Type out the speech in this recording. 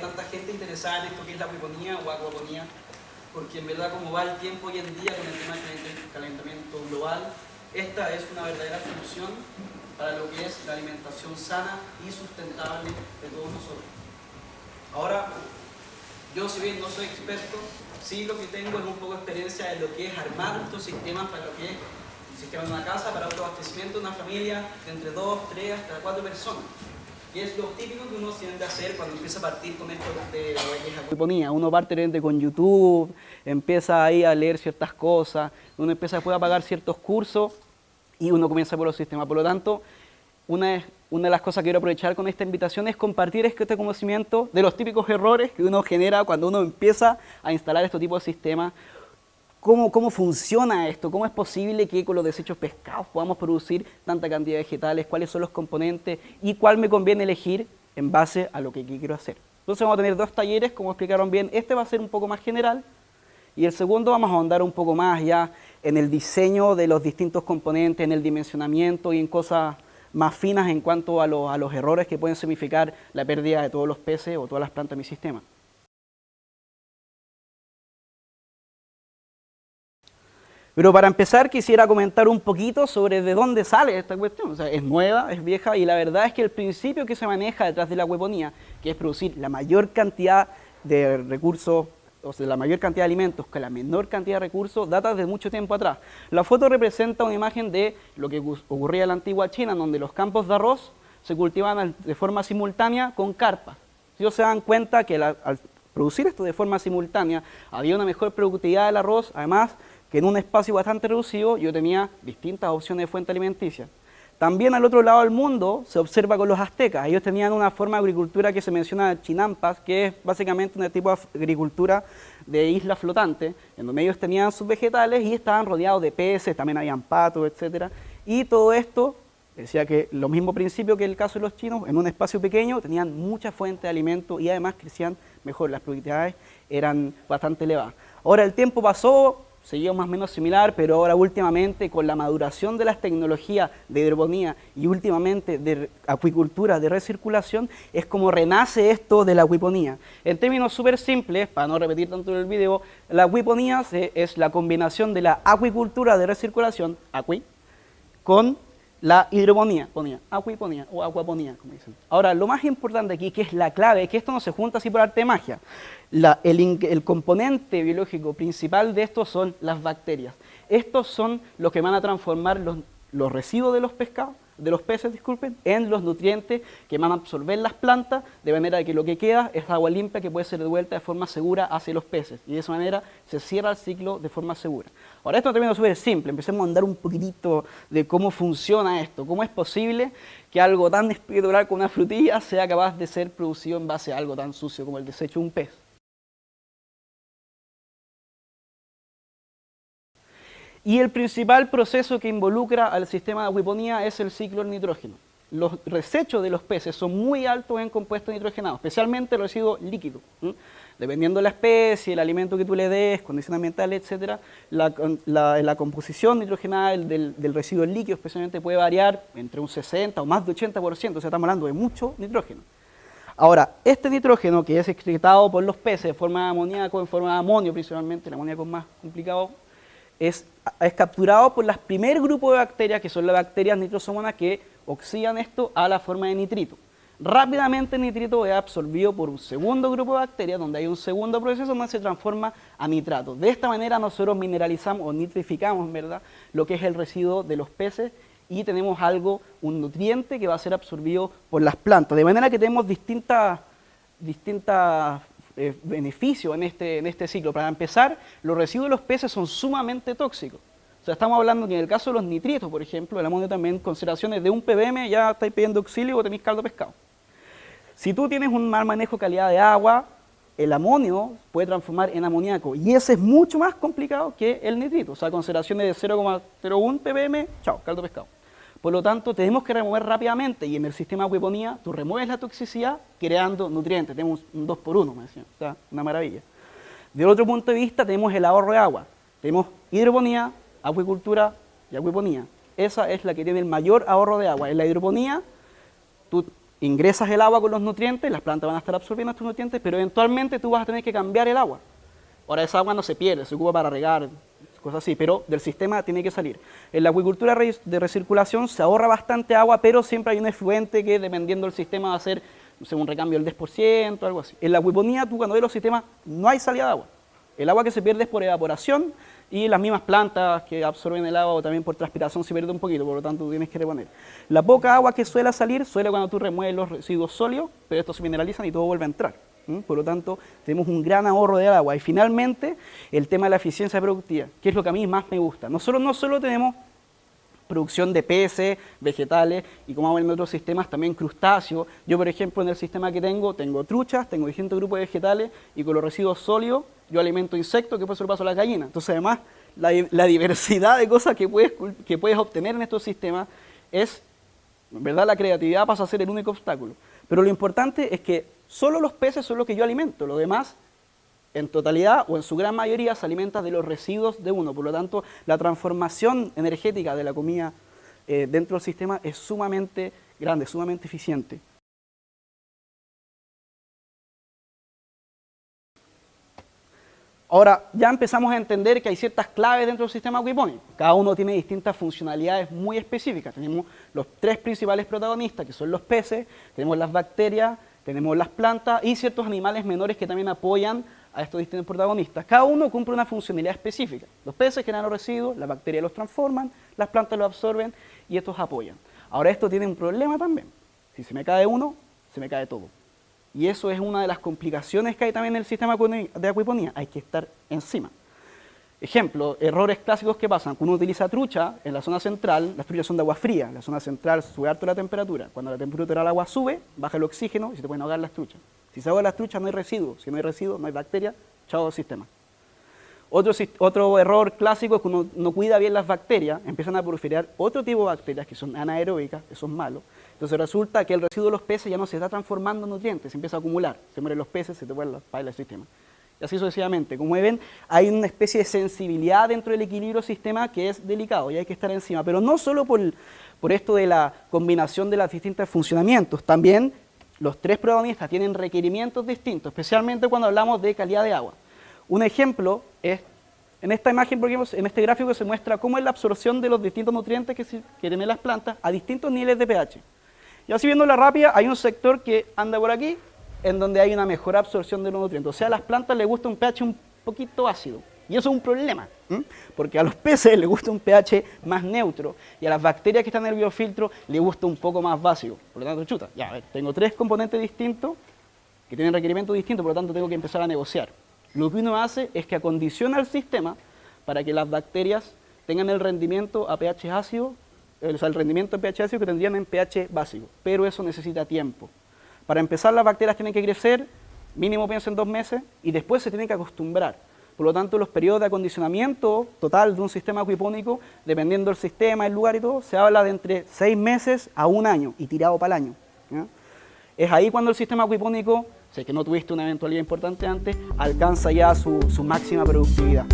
tanta gente interesada en esto que es la acuiponía o acuaponía, porque en verdad como va el tiempo hoy en día con el tema del calentamiento global, esta es una verdadera solución para lo que es la alimentación sana y sustentable de todos nosotros. Ahora, yo si bien no soy experto, sí lo que tengo es un poco de experiencia de lo que es armar estos sistemas para lo que es el sistema de una casa para autoabastecimiento de una familia de entre 2, 3 hasta 4 personas. Y es lo típico que uno tiende a hacer cuando empieza a partir con esto de la que es acuiponía. Uno parte con YouTube, empieza ahí a leer ciertas cosas, uno empieza después a pagar ciertos cursos y uno comienza por los sistemas. Por lo tanto, una de las cosas que quiero aprovechar con esta invitación es compartir este conocimiento de los típicos errores que uno genera cuando uno empieza a instalar este tipo de sistemas. ¿Cómo funciona esto? ¿Cómo es posible que con los desechos pescados podamos producir tanta cantidad de vegetales? ¿Cuáles son los componentes? ¿Y cuál me conviene elegir en base a lo que quiero hacer? Entonces vamos a tener 2 talleres, como explicaron bien. Este va a ser un poco más general y el segundo vamos a ahondar un poco más ya en el diseño de los distintos componentes, en el dimensionamiento y en cosas más finas en cuanto a los errores que pueden significar la pérdida de todos los peces o todas las plantas de mi sistema. Pero para empezar quisiera comentar un poquito sobre de dónde sale esta cuestión. O sea, es nueva, es vieja y la verdad es que el principio que se maneja detrás de la acuiponía, que es producir la mayor cantidad de recursos, o sea, la mayor cantidad de alimentos con la menor cantidad de recursos, data de mucho tiempo atrás. La foto representa una imagen de lo que ocurría en la antigua China, donde los campos de arroz se cultivaban de forma simultánea con carpas. Si ellos se dan cuenta que al producir esto de forma simultánea había una mejor productividad del arroz, además que en un espacio bastante reducido yo tenía distintas opciones de fuente alimenticia. También al otro lado del mundo se observa con los aztecas. Ellos tenían una forma de agricultura que se menciona chinampas, que es básicamente un tipo de agricultura de isla flotante, en donde ellos tenían sus vegetales y estaban rodeados de peces, también habían patos, etc. Y todo esto decía que lo mismo principio que el caso de los chinos, en un espacio pequeño tenían mucha fuente de alimento y además crecían mejor, las productividades eran bastante elevadas. Ahora el tiempo pasó, seguía más o menos similar, pero ahora últimamente con la maduración de las tecnologías de hidroponía y últimamente de acuicultura, de recirculación, es como renace esto de la acuiponía. En términos súper simples, para no repetir tanto en el video, la acuiponía es la combinación de la acuicultura de recirculación, acui, con la hidroponía, acuiponía o acuaponía, como dicen. Ahora, lo más importante aquí, que es la clave, es que esto no se junta así por arte de magia. El componente biológico principal de esto son las bacterias. Estos son los que van a transformar los residuos de los pescados, de los peces, disculpen, en los nutrientes que van a absorber las plantas, de manera que lo que queda es agua limpia que puede ser devuelta de forma segura hacia los peces. Y de esa manera se cierra el ciclo de forma segura. Ahora, esto es un término súper simple. Empecemos a andar un poquitito de cómo funciona esto. ¿Cómo es posible que algo tan espectacular como una frutilla sea capaz de ser producido en base a algo tan sucio como el desecho de un pez? Y el principal proceso que involucra al sistema de acuiponía es el ciclo del nitrógeno. Los desechos de los peces son muy altos en compuestos nitrogenados, especialmente el residuo líquido. Dependiendo de la especie, el alimento que tú le des, condiciones ambientales, etc., la composición nitrogenada del residuo líquido especialmente puede variar entre un 60 o más de 80%, o sea, estamos hablando de mucho nitrógeno. Ahora, este nitrógeno que es excretado por los peces de forma de amoníaco, en forma de amonio principalmente, el amoníaco es más complicado, es capturado por el primer grupo de bacterias, que son las bacterias nitrosomonas, que oxidan esto a la forma de nitrito. Rápidamente el nitrito es absorbido por un segundo grupo de bacterias, donde hay un segundo proceso donde se transforma a nitrato. De esta manera nosotros mineralizamos o nitrificamos, ¿verdad?, lo que es el residuo de los peces y tenemos un nutriente que va a ser absorbido por las plantas. De manera que tenemos distintas beneficios en este ciclo. Para empezar, los residuos de los peces son sumamente tóxicos. O sea, estamos hablando que en el caso de los nitritos, por ejemplo, el amonio también, concentraciones de 1 ppm, ya estáis pidiendo auxilio o tenéis caldo de pescado. Si tú tienes un mal manejo de calidad de agua, el amonio puede transformar en amoníaco y ese es mucho más complicado que el nitrito. O sea, concentraciones de 0,01 ppm, chao, caldo de pescado. Por lo tanto, tenemos que remover rápidamente y en el sistema de acuiponía tú remueves la toxicidad creando nutrientes. Tenemos un 2x1, me decían, o sea, una maravilla. De otro punto de vista, tenemos el ahorro de agua. Tenemos hidroponía, acuicultura y acuiponía. Esa es la que tiene el mayor ahorro de agua. En la hidroponía, tú ingresas el agua con los nutrientes, las plantas van a estar absorbiendo estos nutrientes, pero eventualmente tú vas a tener que cambiar el agua. Ahora esa agua no se pierde, se ocupa para regar, cosas así, pero del sistema tiene que salir. En la acuicultura de recirculación se ahorra bastante agua, pero siempre hay un efluente que dependiendo del sistema va a ser, no sé, un recambio del 10%, algo así. En la acuiponía tú cuando ves los sistemas no hay salida de agua. El agua que se pierde es por evaporación y las mismas plantas que absorben el agua o también por transpiración se pierde un poquito, por lo tanto tú tienes que reponer. La poca agua que suele salir suele cuando tú remueves los residuos sólidos, pero estos se mineralizan y todo vuelve a entrar. Por lo tanto, tenemos un gran ahorro de agua. Y finalmente, el tema de la eficiencia productiva, que es lo que a mí más me gusta. No solo tenemos producción de peces, vegetales y como vamos en otros sistemas también crustáceos. Yo, por ejemplo, en el sistema que tengo truchas, tengo distintos grupos de vegetales y con los residuos sólidos yo alimento insectos que después se lo paso a las gallinas. Entonces, además, la diversidad de cosas que puedes obtener en estos sistemas es, en verdad, la creatividad pasa a ser el único obstáculo. Pero lo importante es que solo los peces son los que yo alimento, lo demás en totalidad o en su gran mayoría se alimenta de los residuos de uno. Por lo tanto, la transformación energética de la comida dentro del sistema es sumamente grande, sumamente eficiente. Ahora, ya empezamos a entender que hay ciertas claves dentro del sistema acuipónico. Cada uno tiene distintas funcionalidades muy específicas. Tenemos los tres principales protagonistas, que son los peces, tenemos las bacterias, tenemos las plantas y ciertos animales menores que también apoyan a estos distintos protagonistas. Cada uno cumple una funcionalidad específica. Los peces generan los residuos, las bacterias los transforman, las plantas los absorben y estos apoyan. Ahora esto tiene un problema también. Si se me cae uno, se me cae todo. Y eso es una de las complicaciones que hay también en el sistema de acuiponía. Hay que estar encima. Ejemplo, errores clásicos que pasan. Cuando uno utiliza trucha en la zona central, las truchas son de agua fría. En la zona central sube harto la temperatura. Cuando la temperatura del agua sube, baja el oxígeno y se te pueden ahogar las truchas. Si se ahogan las truchas no hay residuos. Si no hay residuos, no hay bacterias. Chao sistema. Otro error clásico es que uno no cuida bien las bacterias, empiezan a proliferar otro tipo de bacterias que son anaeróbicas, que son malos. Entonces resulta que el residuo de los peces ya no se está transformando en nutrientes, se empieza a acumular, se mueren los peces, se te vuelve el sistema. Y así sucesivamente. Como ven, hay una especie de sensibilidad dentro del equilibrio del sistema que es delicado y hay que estar encima. Pero no solo por esto de la combinación de los distintos funcionamientos, también los tres protagonistas tienen requerimientos distintos, especialmente cuando hablamos de calidad de agua. Un ejemplo es, en esta imagen, en este gráfico se muestra cómo es la absorción de los distintos nutrientes que tienen las plantas a distintos niveles de pH. Y así viendo la rápida, hay un sector que anda por aquí, en donde hay una mejor absorción de los nutrientes. O sea, a las plantas les gusta un pH un poquito ácido. Y eso es un problema, porque a los peces les gusta un pH más neutro y a las bacterias que están en el biofiltro les gusta un poco más básico. Por lo tanto, chuta, ya, a ver, tengo tres componentes distintos que tienen requerimientos distintos, por lo tanto tengo que empezar a negociar. Lo que uno hace es que acondiciona el sistema para que las bacterias tengan el rendimiento a pH ácido, o sea, el rendimiento de pH ácido que tendrían en pH básico, pero eso necesita tiempo. Para empezar, las bacterias tienen que crecer, mínimo pienso en 2 meses, y después se tienen que acostumbrar. Por lo tanto, los periodos de acondicionamiento total de un sistema acuipónico, dependiendo del sistema, el lugar y todo, se habla de entre 6 meses a 1 año, y tirado para el año, ¿ya? Es ahí cuando el sistema acuipónico, sé que no tuviste una eventualidad importante antes, alcanza ya su máxima productividad.